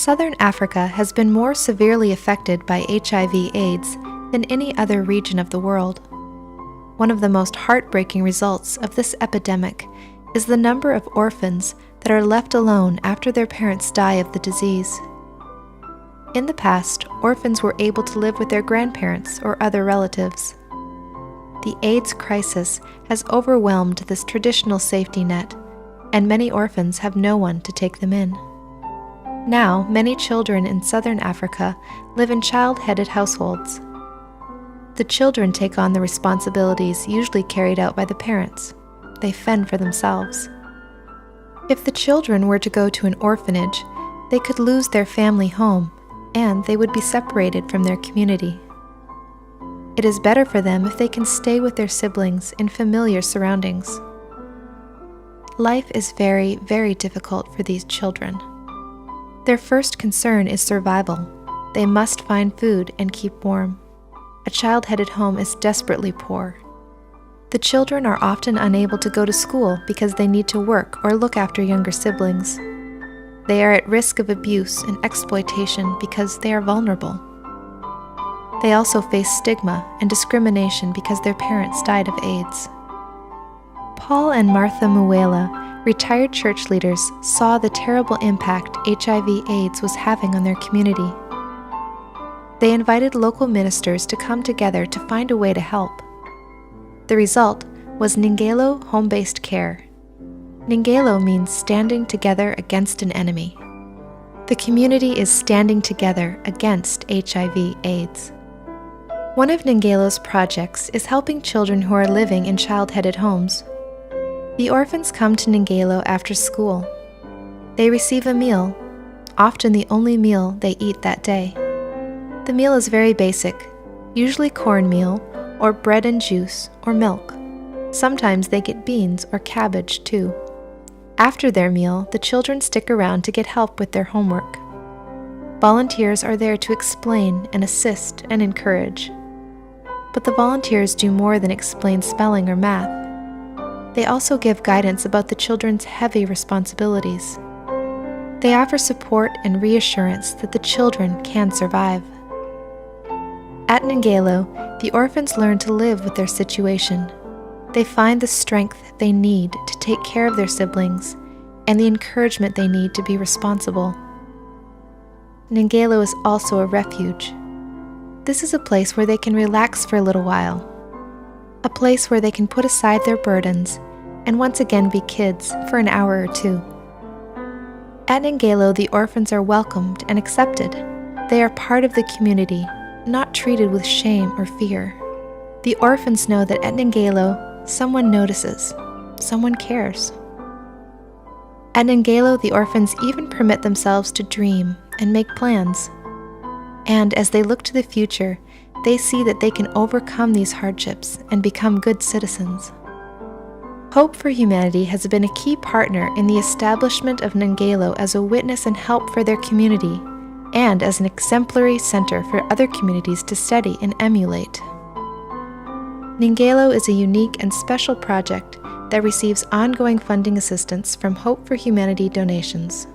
Southern Africa has been more severely affected by HIV/AIDS than any other region of the world. One of the most heartbreaking results of this epidemic is the number of orphans that are left alone after their parents die of the disease. In the past, orphans were able to live with their grandparents or other relatives. The AIDS crisis has overwhelmed this traditional safety net, and many orphans have no one to take them in. Now, many children in Southern Africa live in child-headed households. The children take on the responsibilities usually carried out by the parents. They fend for themselves. If the children were to go to an orphanage, they could lose their family home, and they would be separated from their community. It is better for them if they can stay with their siblings in familiar surroundings. Life is very, very difficult for these children. Their first concern is survival. They must find food and keep warm. A child-headed home is desperately poor. The children are often unable to go to school because they need to work or look after younger siblings. They are at risk of abuse and exploitation because they are vulnerable. They also face stigma and discrimination because their parents died of AIDS. Paul and Martha Mawela, retired church leaders, saw the terrible impact HIV/AIDS was having on their community. They invited local ministers to come together to find a way to help. The result was Nhlengelo Home-Based Care. Nhlengelo means standing together against an enemy. The community is standing together against HIV/AIDS. One of Nhlengelo projects is helping children who are living in child-headed homes. The orphans come to Nhlengelo after school. They receive a meal, often the only meal they eat that day. The meal is very basic, usually cornmeal or bread and juice or milk. Sometimes they get beans or cabbage too. After their meal, the children stick around to get help with their homework. Volunteers are there to explain and assist and encourage. But the volunteers do more than explain spelling or math. They also give guidance about the children's heavy responsibilities. They offer support and reassurance that the children can survive. At Nhlengelo, the orphans learn to live with their situation. They find the strength they need to take care of their siblings and the encouragement they need to be responsible. Nhlengelo is also a refuge. This is a place where they can relax for a little while, a place where they can put aside their burdens and once again be kids for an hour or two. At Nhlengelo, the orphans are welcomed and accepted. They are part of the community, not treated with shame or fear. The orphans know that at Nhlengelo, someone notices, someone cares. At Nhlengelo, the orphans even permit themselves to dream and make plans. And as they look to the future, they see that they can overcome these hardships and become good citizens. Hope for Humanity has been a key partner in the establishment of Nhlengelo as a witness and help for their community, and as an exemplary center for other communities to study and emulate. Nhlengelo is a unique and special project that receives ongoing funding assistance from Hope for Humanity donations.